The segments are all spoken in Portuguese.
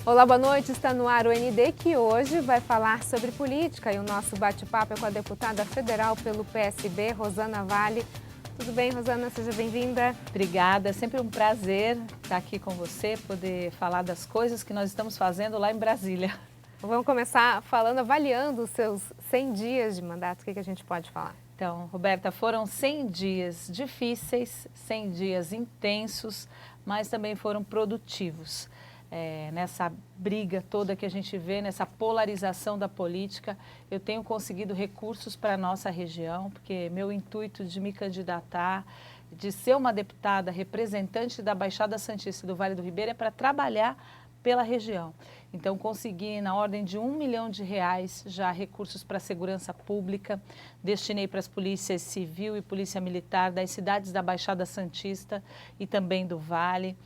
Olá, boa noite. Está no ar o ND, que hoje vai falar sobre política. E o nosso bate-papo é com a deputada federal pelo PSB, Rosana Vale. Tudo bem, Rosana? Seja bem-vinda. Obrigada, é sempre um prazer estar aqui com você, poder falar das coisas que nós estamos fazendo lá em Brasília. Vamos começar falando, avaliando os seus 100 dias de mandato. O que a gente pode falar? Então, Roberta, foram 100 dias difíceis, 100 dias intensos, mas também foram produtivos. Nessa briga toda que a gente vê, nessa polarização da política, eu tenho conseguido recursos para a nossa região, porque meu intuito de me candidatar, de ser uma deputada representante da Baixada Santista e do Vale do Ribeira é para trabalhar pela região. Então, consegui, na ordem de R$1 milhão já recursos para a segurança pública, destinei para as polícias civil e polícia militar das cidades da Baixada Santista e também do Vale.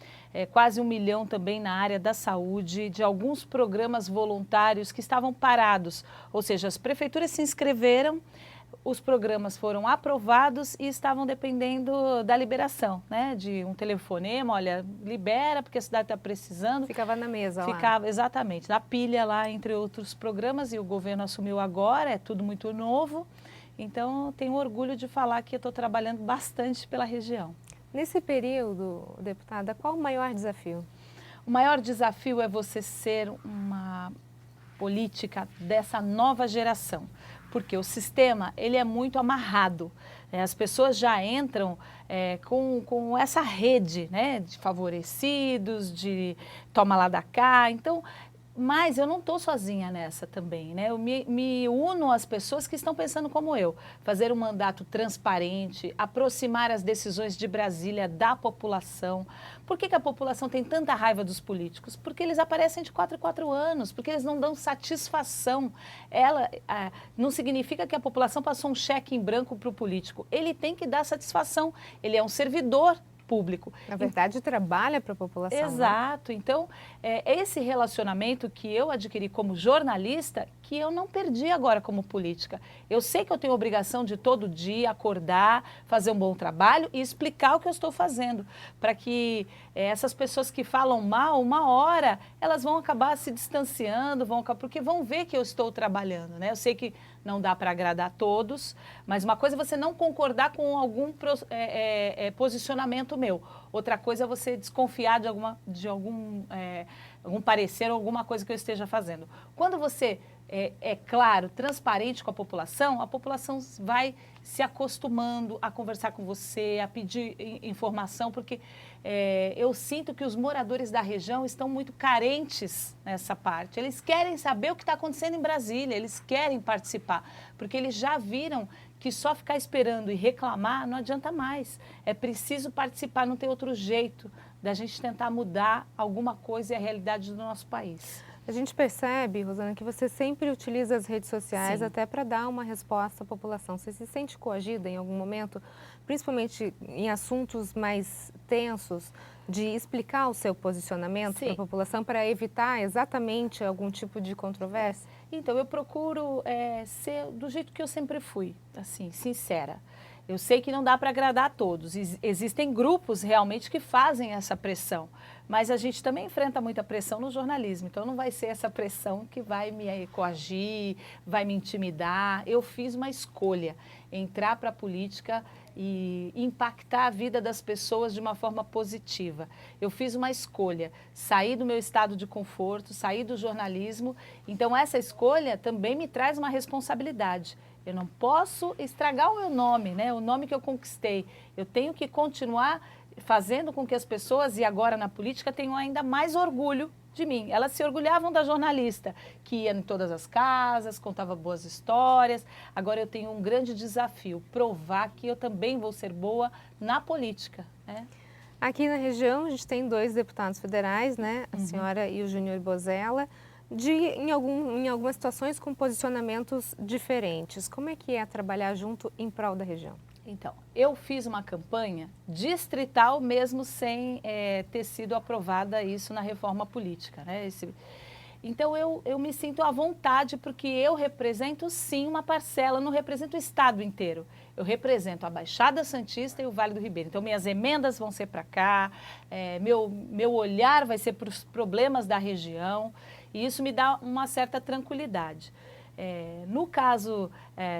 Quase R$1 milhão também na área da saúde, de alguns programas voluntários que estavam parados, ou seja, as prefeituras se inscreveram, os programas foram aprovados e estavam dependendo da liberação, né? De um telefonema, olha, libera porque a cidade está precisando. Ficava na mesa lá. Ficava, exatamente, na pilha lá, entre outros programas, e o governo assumiu agora, é tudo muito novo. Então, tenho orgulho de falar que eu estou trabalhando bastante pela região. Nesse período, deputada, qual o maior desafio? O maior desafio é você ser uma política dessa nova geração, porque o sistema ele é muito amarrado, as pessoas já entram com essa rede, né, de favorecidos, de toma lá da cá, então... Mas eu não estou sozinha nessa também, né? Eu me uno às pessoas que estão pensando como eu. Fazer um mandato transparente, aproximar as decisões de Brasília da população. Por que a população tem tanta raiva dos políticos? Porque eles aparecem de 4 em 4 anos, porque eles não dão satisfação. Não significa que a população passou um cheque em branco para o político. Ele tem que dar satisfação, ele é um servidor público. Na verdade, trabalha para a população. Exato. Né? Então, esse relacionamento que eu adquiri como jornalista, que eu não perdi agora como política. Eu sei que eu tenho a obrigação de todo dia acordar, fazer um bom trabalho e explicar o que eu estou fazendo, para que essas pessoas que falam mal, uma hora, elas vão acabar se distanciando, porque vão ver que eu estou trabalhando, né? Eu sei que não dá para agradar a todos, mas uma coisa é você não concordar com algum posicionamento meu. Outra coisa é você desconfiar de algum parecer ou alguma coisa que eu esteja fazendo. Quando você claro, transparente com a população vai se acostumando a conversar com você, a pedir informação, porque eu sinto que os moradores da região estão muito carentes nessa parte. Eles querem saber o que está acontecendo em Brasília, eles querem participar, porque eles já viram que só ficar esperando e reclamar não adianta mais. É preciso participar, não tem outro jeito da gente tentar mudar alguma coisa e a realidade do nosso país. A gente percebe, Rosana, que você sempre utiliza as redes sociais. Sim. Até para dar uma resposta à população. Você se sente coagida em algum momento, principalmente em assuntos mais tensos, de explicar o seu posicionamento para a população para evitar exatamente algum tipo de controvérsia? Então, eu procuro ser do jeito que eu sempre fui, assim, sincera. Eu sei que não dá para agradar a todos, existem grupos realmente que fazem essa pressão, mas a gente também enfrenta muita pressão no jornalismo, então não vai ser essa pressão que vai me coagir, vai me intimidar. Eu fiz uma escolha, entrar para a política e impactar a vida das pessoas de uma forma positiva. Eu fiz uma escolha, sair do meu estado de conforto, sair do jornalismo, então essa escolha também me traz uma responsabilidade. Eu não posso estragar o meu nome, né? O nome que eu conquistei. Eu tenho que continuar fazendo com que as pessoas, e agora na política, tenham ainda mais orgulho de mim. Elas se orgulhavam da jornalista, que ia em todas as casas, contava boas histórias. Agora eu tenho um grande desafio, provar que eu também vou ser boa na política, né? Aqui na região a gente tem 2 deputados federais, né? A senhora e o Júnior Bozella. Em algumas situações com posicionamentos diferentes. Como é que é trabalhar junto em prol da região? Então, eu fiz uma campanha distrital mesmo sem ter sido aprovada isso na reforma política, né? Então eu me sinto à vontade porque eu represento sim uma parcela, não represento o estado inteiro. Eu represento a Baixada Santista e o Vale do Ribeira. Então minhas emendas vão ser para cá, meu olhar vai ser para os problemas da região e isso me dá uma certa tranquilidade. No caso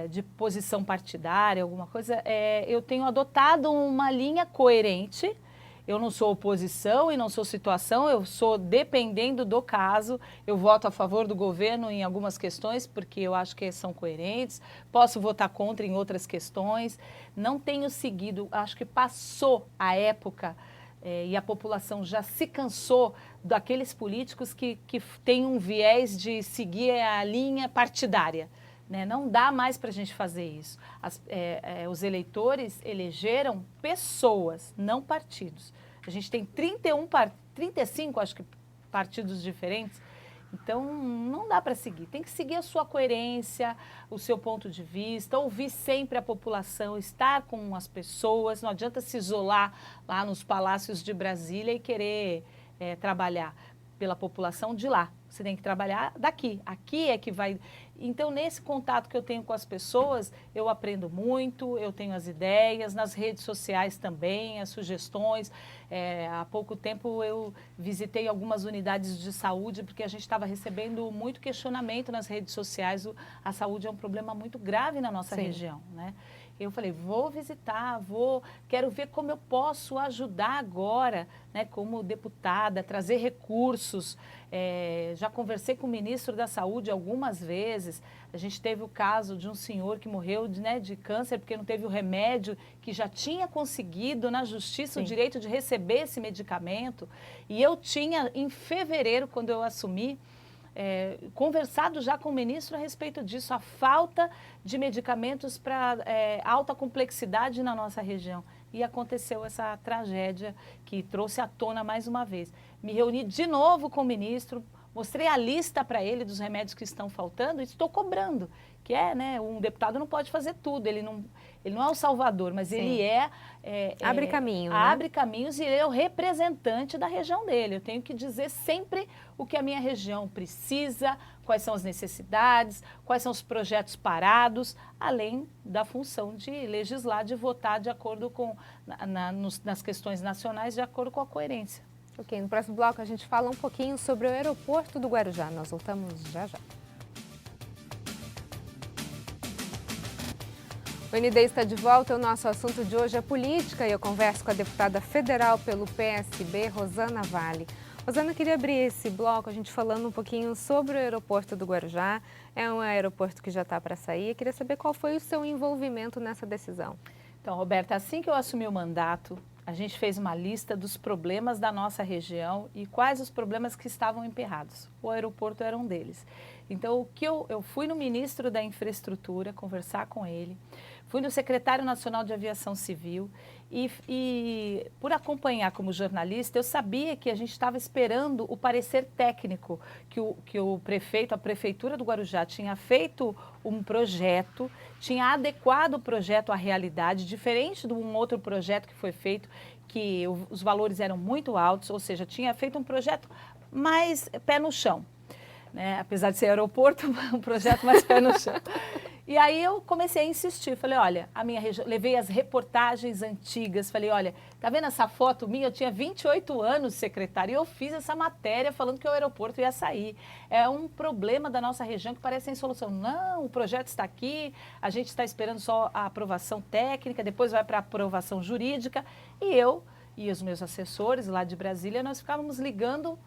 de posição partidária, alguma coisa, eu tenho adotado uma linha coerente. Eu não sou oposição e não sou situação, eu sou dependendo do caso. Eu voto a favor do governo em algumas questões, porque eu acho que são coerentes. Posso votar contra em outras questões. Não tenho seguido, acho que passou a época e a população já se cansou daqueles políticos que têm um viés de seguir a linha partidária. Né? Não dá mais para a gente fazer isso. Os eleitores elegeram pessoas, não partidos. A gente tem 35, acho que, partidos diferentes. Então, não dá para seguir. Tem que seguir a sua coerência, o seu ponto de vista, ouvir sempre a população, estar com as pessoas. Não adianta se isolar lá nos palácios de Brasília e querer trabalhar pela população de lá. Você tem que trabalhar daqui. Aqui é que vai... Então, nesse contato que eu tenho com as pessoas, eu aprendo muito, eu tenho as ideias, nas redes sociais também, as sugestões. Há pouco tempo eu visitei algumas unidades de saúde, porque a gente estava recebendo muito questionamento nas redes sociais. A saúde é um problema muito grave na nossa região, né? Eu falei, vou visitar, quero ver como eu posso ajudar agora, né, como deputada, trazer recursos. Já conversei com o ministro da Saúde algumas vezes. A gente teve o caso de um senhor que morreu de câncer porque não teve o remédio, que já tinha conseguido na justiça o direito de receber esse medicamento. E eu tinha, em fevereiro, quando eu assumi, conversado já com o ministro a respeito disso, a falta de medicamentos para alta complexidade na nossa região. E aconteceu essa tragédia que trouxe à tona mais uma vez. Me reuni de novo com o ministro, mostrei a lista para ele dos remédios que estão faltando e estou cobrando, que né, um deputado não pode fazer tudo, ele não é o salvador, mas ele abre caminho, abre caminhos e ele é o representante da região dele. Eu tenho que dizer sempre o que a minha região precisa, quais são as necessidades, quais são os projetos parados, além da função de legislar, de votar de acordo com, nas questões nacionais, de acordo com a coerência. Ok, no próximo bloco a gente fala um pouquinho sobre o aeroporto do Guarujá. Nós voltamos já já. O ND está de volta, o nosso assunto de hoje é política e eu converso com a deputada federal pelo PSB, Rosana Vale. Rosana, queria abrir esse bloco, a gente falando um pouquinho sobre o aeroporto do Guarujá. É um aeroporto que já está para sair. Eu queria saber qual foi o seu envolvimento nessa decisão. Então, Roberta, assim que eu assumi o mandato, a gente fez uma lista dos problemas da nossa região e quais os problemas que estavam emperrados. O aeroporto era um deles. Então, eu fui no ministro da Infraestrutura conversar com ele, fui no secretário nacional de Aviação Civil e por acompanhar como jornalista, eu sabia que a gente estava esperando o parecer técnico, que o prefeito, a prefeitura do Guarujá tinha feito um projeto, tinha adequado o projeto à realidade, diferente de um outro projeto que foi feito, que os valores eram muito altos, ou seja, tinha feito um projeto mais pé no chão. Né? Apesar de ser aeroporto, um projeto mais pé no chão. E aí eu comecei a insistir, falei, olha, a minha região, levei as reportagens antigas, falei, olha, tá vendo essa foto minha? Eu tinha 28 anos, secretário, e eu fiz essa matéria falando que o aeroporto ia sair. É um problema da nossa região que parece sem solução. Não, o projeto está aqui, a gente está esperando só a aprovação técnica, depois vai para a aprovação jurídica. E eu e os meus assessores lá de Brasília, nós ficávamos ligando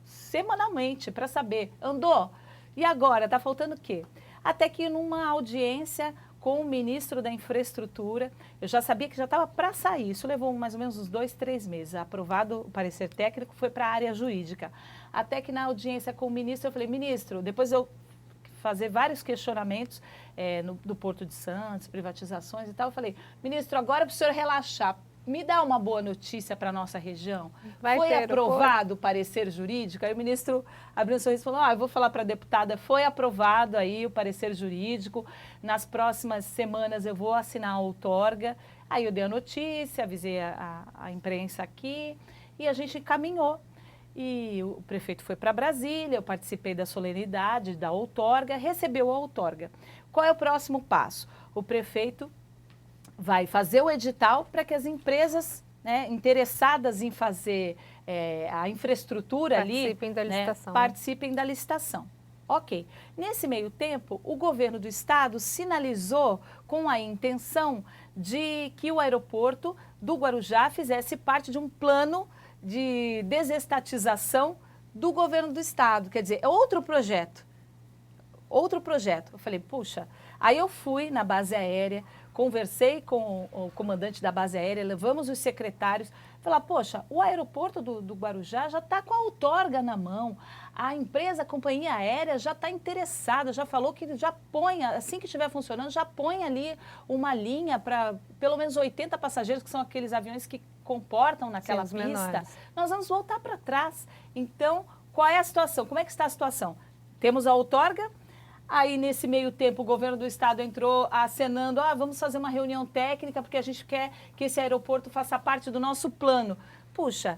semanalmente para saber, andou? E agora, está faltando o quê? Até que numa audiência com o ministro da Infraestrutura, eu já sabia que já estava para sair, isso levou mais ou menos uns 2, 3 meses, aprovado o parecer técnico, foi para a área jurídica. Até que na audiência com o ministro, eu falei, ministro, depois eu fazer vários questionamentos do Porto de Santos, privatizações e tal, eu falei, ministro, agora para o senhor relaxar, me dá uma boa notícia para a nossa região. Foi aprovado o parecer jurídico? Aí o ministro abriu um sorriso e falou, eu vou falar para a deputada, foi aprovado aí o parecer jurídico, nas próximas semanas eu vou assinar a outorga. Aí eu dei a notícia, avisei a imprensa aqui e a gente caminhou. E o prefeito foi para Brasília, eu participei da solenidade, da outorga, recebeu a outorga. Qual é o próximo passo? O prefeito vai fazer o edital para que as empresas, né, interessadas em fazer a infraestrutura participem da licitação. Participem da licitação. Ok. Nesse meio tempo, o governo do estado sinalizou com a intenção de que o aeroporto do Guarujá fizesse parte de um plano de desestatização do governo do estado. Quer dizer, é outro projeto. Outro projeto. Eu falei, puxa, aí eu fui na base aérea, conversei com o comandante da base aérea, levamos os secretários, falar, poxa, o aeroporto do Guarujá já está com a outorga na mão, a empresa, a companhia aérea já está interessada, já falou que já põe, assim que estiver funcionando, já põe ali uma linha para pelo menos 80 passageiros, que são aqueles aviões que comportam naquela pista. Menores. Nós vamos voltar para trás. Então, qual é a situação? Como é que está a situação? Temos a outorga. Aí, nesse meio tempo, o governo do estado entrou acenando, vamos fazer uma reunião técnica porque a gente quer que esse aeroporto faça parte do nosso plano. Puxa,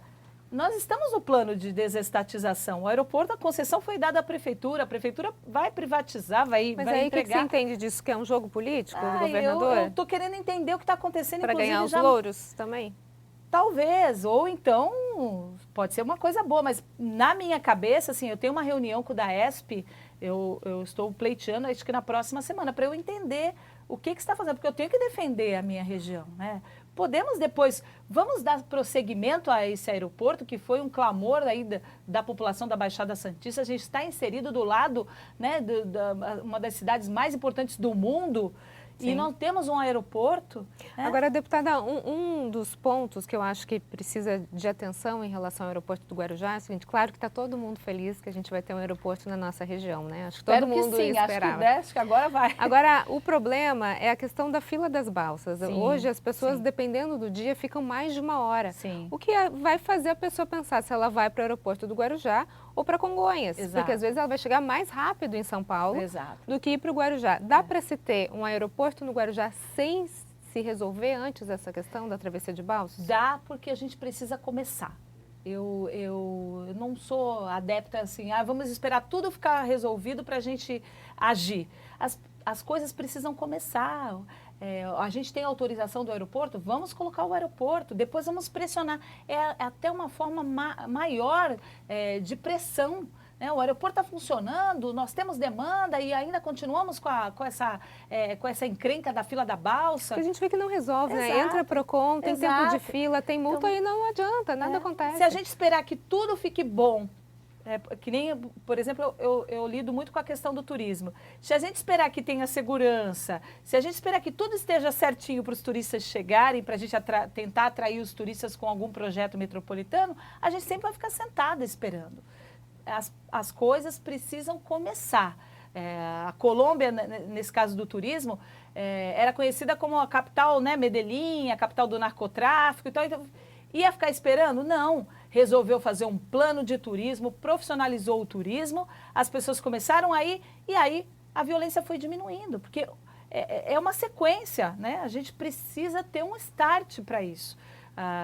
nós estamos no plano de desestatização. O aeroporto, a concessão foi dada à prefeitura, a prefeitura vai privatizar, vai entregar. Mas aí o que você entende disso, que é um jogo político do governador? Eu estou querendo entender o que está acontecendo. Para ganhar os louros também? Talvez, ou então pode ser uma coisa boa, mas na minha cabeça, assim, eu tenho uma reunião com o DAESP, eu estou pleiteando, acho que na próxima semana, para eu entender o que está fazendo, porque eu tenho que defender a minha região, né? Podemos depois, vamos dar prosseguimento a esse aeroporto, que foi um clamor aí da população da Baixada Santista, a gente está inserido do lado, né, uma das cidades mais importantes do mundo. Sim. E não temos um aeroporto. Agora, deputada, um dos pontos que eu acho que precisa de atenção em relação ao aeroporto do Guarujá é o seguinte, claro que está todo mundo feliz que a gente vai ter um aeroporto na nossa região, né? Acho que todo mundo esperava. Acho que agora vai. Agora, o problema é a questão da fila das balsas. Sim, hoje as pessoas, dependendo do dia, ficam mais de uma hora. Sim. O que vai fazer a pessoa pensar se ela vai para o aeroporto do Guarujá ou para Congonhas. Exato. Porque às vezes ela vai chegar mais rápido em São Paulo do que ir para o Guarujá. Dá para se ter um aeroporto no Guarujá sem se resolver antes essa questão da travessia de balsas? Dá, porque a gente precisa começar. Eu não sou adepta assim, vamos esperar tudo ficar resolvido para a gente agir. As coisas precisam começar. A gente tem autorização do aeroporto, vamos colocar o aeroporto, depois vamos pressionar. É até uma forma maior de pressão. O aeroporto está funcionando, nós temos demanda e ainda continuamos com essa encrenca da fila da balsa. Porque a gente vê que não resolve, né? Entra PROCON, tem tempo de fila, tem multa, então, e não adianta, nada acontece. Se a gente esperar que tudo fique bom, que nem, por exemplo, eu lido muito com a questão do turismo. Se a gente esperar que tenha segurança, se a gente esperar que tudo esteja certinho para os turistas chegarem, para a gente tentar atrair os turistas com algum projeto metropolitano, a gente sempre vai ficar sentada esperando. As coisas precisam começar. A Colômbia, nesse caso do turismo, era conhecida como a capital, né, Medellín, a capital do narcotráfico. Então, ia ficar esperando? Não. Resolveu fazer um plano de turismo, profissionalizou o turismo, as pessoas começaram a ir e aí a violência foi diminuindo, porque é uma sequência, né? A gente precisa ter um start para isso.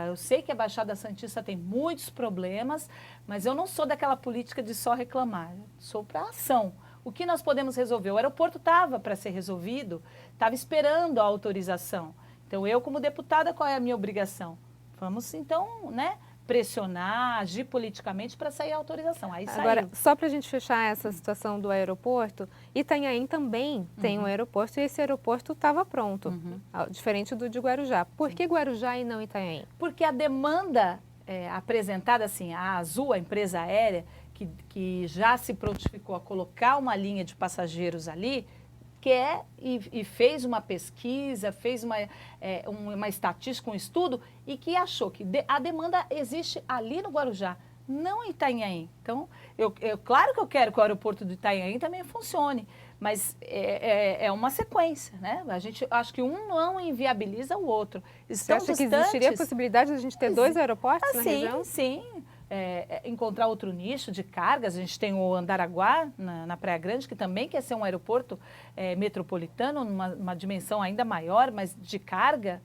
Eu sei que a Baixada Santista tem muitos problemas, mas eu não sou daquela política de só reclamar, eu sou para ação. O que nós podemos resolver? O aeroporto estava para ser resolvido, estava esperando a autorização. Então, eu como deputada, qual é a minha obrigação? Vamos, então, né, pressionar, agir politicamente para sair a autorização. Aí saiu. Agora, só para a gente fechar essa situação do aeroporto, Itanhaém também tem um aeroporto e esse aeroporto estava pronto, diferente do de Guarujá. Por que Guarujá e não Itanhaém? Porque a demanda apresentada, assim, a Azul, a empresa aérea, que já se prontificou a colocar uma linha de passageiros ali, quer e fez uma pesquisa, fez uma estatística, um estudo, e que achou que a demanda existe ali no Guarujá, não em Itanhaém. Então, claro que eu quero que o aeroporto do Itanhaém também funcione, mas é uma sequência, né? Acho que um não inviabiliza o outro. Você acha que existiria a possibilidade de a gente ter dois aeroportos na região? Sim. Encontrar outro nicho de cargas. A gente tem o Andaraguá, na Praia Grande, que também quer ser um aeroporto metropolitano, numa dimensão ainda maior, mas de carga.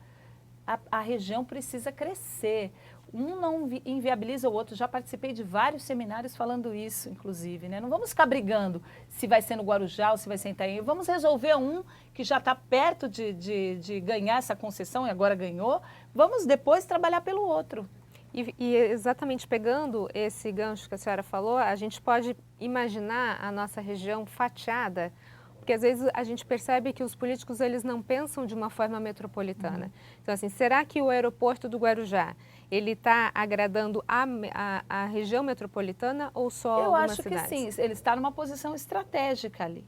A região precisa crescer. um não inviabiliza o outro. Já participei de vários seminários falando isso, inclusive, né? Não vamos ficar brigando se vai ser no Guarujá ou se vai ser em Itaim. Vamos resolver um que já está perto de ganhar essa concessão e agora ganhou. Vamos depois trabalhar pelo outro. E exatamente pegando esse gancho que a senhora falou, a gente pode imaginar a nossa região fatiada, porque às vezes a gente percebe que os políticos eles não pensam de uma forma metropolitana. Então, assim, será que o aeroporto do Guarujá, ele está agradando a região metropolitana ou só algumas cidades? Eu acho que sim, ele está numa posição estratégica ali.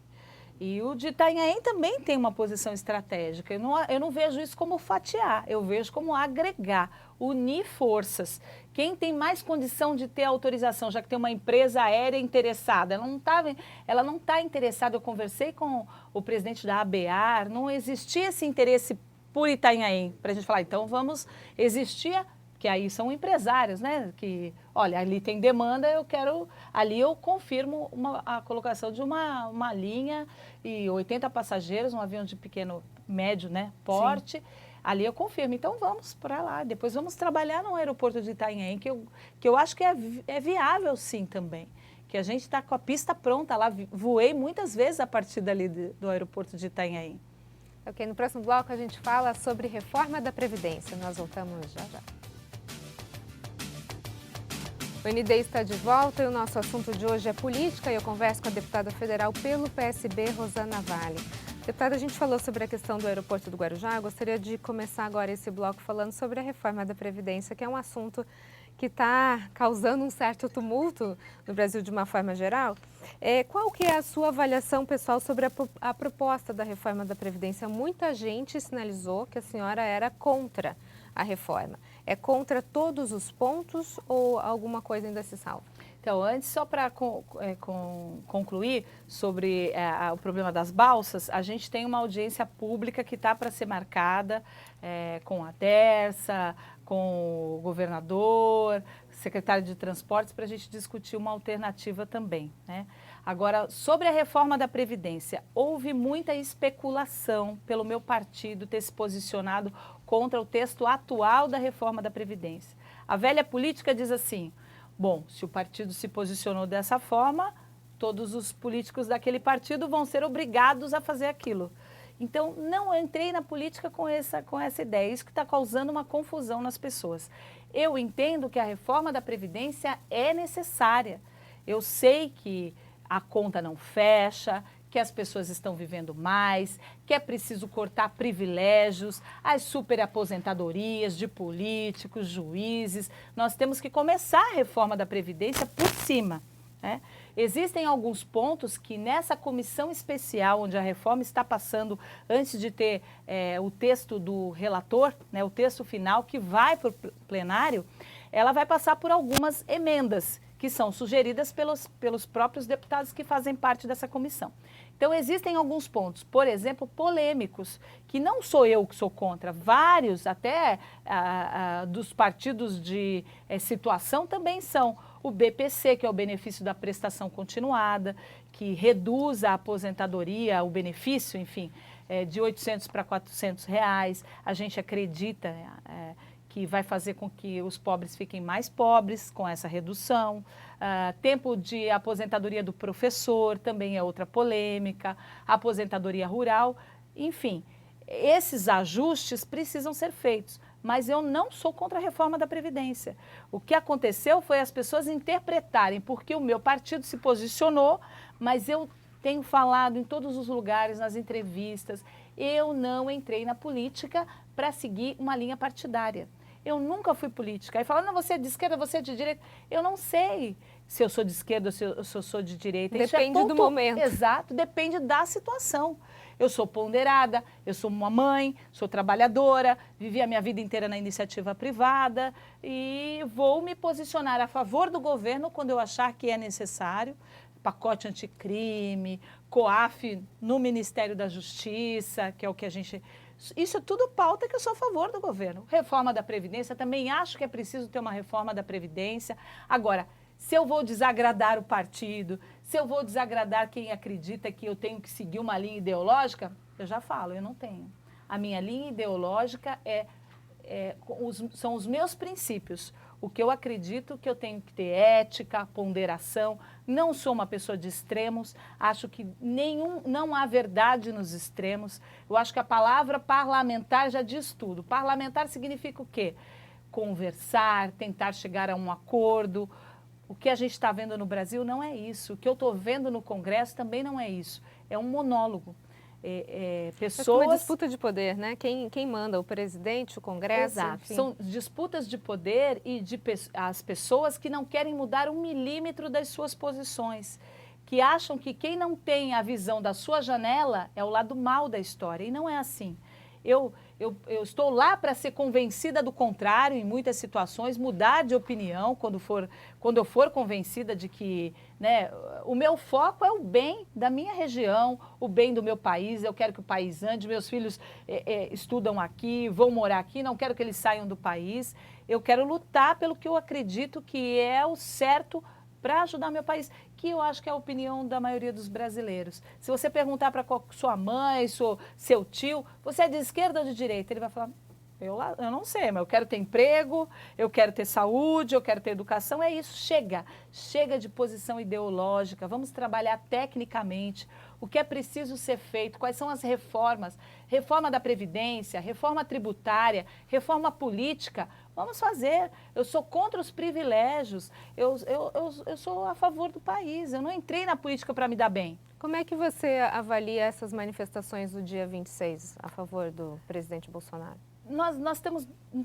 E o de Itanhaém também tem uma posição estratégica. Eu não vejo isso como fatiar, eu vejo como agregar, unir forças. Quem tem mais condição de ter autorização, já que tem uma empresa aérea interessada, ela não está interessada. Eu conversei com o presidente da ABAR, não existia esse interesse por Itanhaém, para a gente falar, então vamos, existia... que aí são empresários, né? Que, olha, ali tem demanda, ali eu confirmo a colocação de uma linha e 80 passageiros, um avião de pequeno, médio, né, porte, sim. Ali eu confirmo. Então vamos para lá, depois vamos trabalhar no aeroporto de Itanhaém, que eu acho que é viável sim também. Que a gente está com a pista pronta lá, voei muitas vezes a partir dali do aeroporto de Itanhaém. Ok, no próximo bloco a gente fala sobre reforma da Previdência. Nós voltamos já já. O ND está de volta e o nosso assunto de hoje é política e eu converso com a deputada federal pelo PSB, Rosana Vale. Deputada, a gente falou sobre a questão do aeroporto do Guarujá, eu gostaria de começar agora esse bloco falando sobre a reforma da Previdência, que é um assunto que está causando um certo tumulto no Brasil de uma forma geral. Qual que é a sua avaliação pessoal sobre a proposta da reforma da Previdência? Muita gente sinalizou que a senhora era contra a reforma. É contra todos os pontos ou alguma coisa ainda se salva? Então, antes, só para concluir sobre o problema das balsas, a gente tem uma audiência pública que está para ser marcada com a Dersa, com o governador, secretário de Transportes, para a gente discutir uma alternativa também, né? Agora, sobre a reforma da Previdência, houve muita especulação pelo meu partido ter se posicionado contra o texto atual da reforma da Previdência. A velha política diz assim, bom, se o partido se posicionou dessa forma, todos os políticos daquele partido vão ser obrigados a fazer aquilo. Então, não entrei na política com essa ideia, isso que está causando uma confusão nas pessoas. Eu entendo que a reforma da Previdência é necessária. Eu sei que a conta não fecha, que as pessoas estão vivendo mais, que é preciso cortar privilégios, as superaposentadorias de políticos, juízes. Nós temos que começar a reforma da Previdência por cima, né? Existem alguns pontos que nessa comissão especial, onde a reforma está passando antes de ter o texto do relator, né, o texto final que vai para o plenário, ela vai passar por algumas emendas que são sugeridas pelos próprios deputados que fazem parte dessa comissão. Então, existem alguns pontos, por exemplo, polêmicos, que não sou eu que sou contra, vários, até dos partidos de situação também são. O BPC, que é o benefício da prestação continuada, que reduz a aposentadoria, o benefício, enfim, de R$800 para R$400. A gente acredita que vai fazer com que os pobres fiquem mais pobres com essa redução. Tempo de aposentadoria do professor também é outra polêmica, aposentadoria rural, enfim, esses ajustes precisam ser feitos, mas eu não sou contra a reforma da Previdência. O que aconteceu foi as pessoas interpretarem porque o meu partido se posicionou, mas eu tenho falado em todos os lugares, nas entrevistas, eu não entrei na política para seguir uma linha partidária. Eu nunca fui política. Aí falam, não, você é de esquerda, você é de direita. Eu não sei se eu sou de esquerda ou se eu sou de direita. Depende do momento. Exato, depende da situação. Eu sou ponderada, eu sou uma mãe, sou trabalhadora, vivi a minha vida inteira na iniciativa privada e vou me posicionar a favor do governo quando eu achar que é necessário. Pacote anticrime, COAF no Ministério da Justiça, que é o que a gente... Isso é tudo pauta que eu sou a favor do governo. Reforma da Previdência, também acho que é preciso ter uma reforma da Previdência. Agora, se eu vou desagradar o partido, se eu vou desagradar quem acredita que eu tenho que seguir uma linha ideológica, eu já falo, eu não tenho. A minha linha ideológica são os meus princípios. O que eu acredito que eu tenho que ter ética, ponderação, não sou uma pessoa de extremos, acho que não há verdade nos extremos. Eu acho que a palavra parlamentar já diz tudo. Parlamentar significa o quê? Conversar, tentar chegar a um acordo. O que a gente está vendo no Brasil não é isso. O que eu estou vendo no Congresso também não é isso. É um monólogo. Pessoas... uma disputa de poder, né? Quem manda? O presidente, o Congresso? Exato. Enfim. São disputas de poder e as pessoas que não querem mudar 1 milímetro das suas posições, que acham que quem não tem a visão da sua janela é o lado mal da história, e não é assim. Eu estou lá para ser convencida do contrário em muitas situações, mudar de opinião quando eu for convencida de que, né, o meu foco é o bem da minha região, o bem do meu país. Eu quero que o país ande, meus filhos estudam aqui, vão morar aqui, não quero que eles saiam do país. Eu quero lutar pelo que eu acredito que é o certo para ajudar meu país, que eu acho que é a opinião da maioria dos brasileiros. Se você perguntar para sua mãe, seu tio, você é de esquerda ou de direita? Ele vai falar, eu não sei, mas eu quero ter emprego, eu quero ter saúde, eu quero ter educação, é isso, chega de posição ideológica, vamos trabalhar tecnicamente, o que é preciso ser feito, quais são as reformas, reforma da Previdência, reforma tributária, reforma política, vamos fazer. Eu sou contra os privilégios, eu sou a favor do país, eu não entrei na política para me dar bem. Como é que você avalia essas manifestações do dia 26 a favor do presidente Bolsonaro? Nós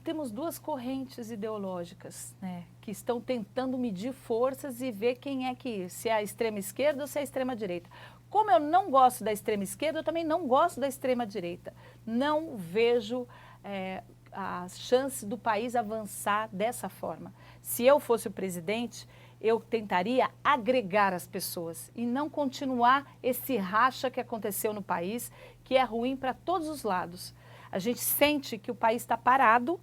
temos 2 correntes ideológicas, né, que estão tentando medir forças e ver quem é que, se é a extrema esquerda ou se é a extrema direita. Como eu não gosto da extrema esquerda, eu também não gosto da extrema direita. Não vejo a chance do país avançar dessa forma. Se eu fosse o presidente, eu tentaria agregar as pessoas e não continuar esse racha que aconteceu no país, que é ruim para todos os lados. A gente sente que o país está parado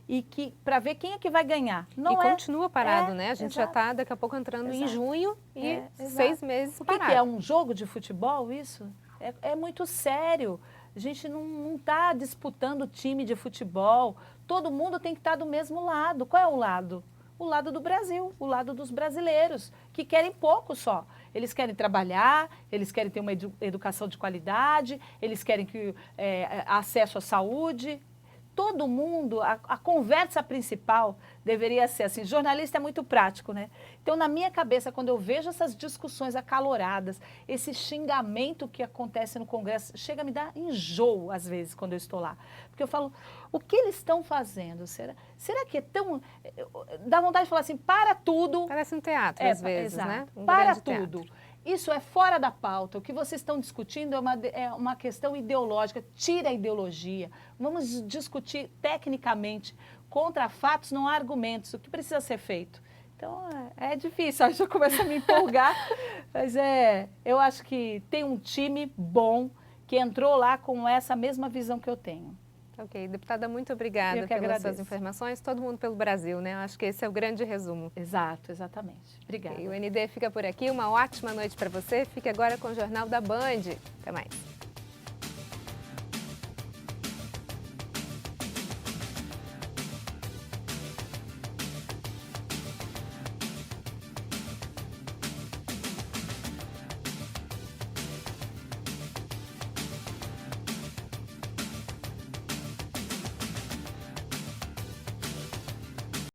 e que para ver quem é que vai ganhar. Não continua parado, né? A gente já está daqui a pouco entrando em junho e 6 meses parado. O que é um jogo de futebol isso? É muito sério. A gente não está disputando time de futebol. Todo mundo tem que estar do mesmo lado. Qual é o lado? O lado do Brasil, o lado dos brasileiros, que querem pouco só. Eles querem trabalhar, eles querem ter uma educação de qualidade, eles querem acesso à saúde. Todo mundo, a conversa principal deveria ser assim, jornalista é muito prático, né? Então, na minha cabeça, quando eu vejo essas discussões acaloradas, esse xingamento que acontece no Congresso, chega a me dar enjoo, às vezes, quando eu estou lá. Porque eu falo, o que eles estão fazendo? Será que é tão... Dá vontade de falar assim, para tudo. Parece um teatro, às vezes, exato, né? Para tudo. Teatro. Isso é fora da pauta. O que vocês estão discutindo é uma questão ideológica. Tira a ideologia. Vamos discutir tecnicamente. Contra fatos não há argumentos. O que precisa ser feito? Então, é difícil. Eu começo a me empolgar. Mas eu acho que tem um time bom que entrou lá com essa mesma visão que eu tenho. Ok, deputada, muito obrigada pelas suas informações. Todo mundo pelo Brasil, né? Eu acho que esse é o grande resumo. Exato, exatamente. Obrigada. Okay, o ND fica por aqui. Uma ótima noite para você. Fique agora com o Jornal da Band. Até mais.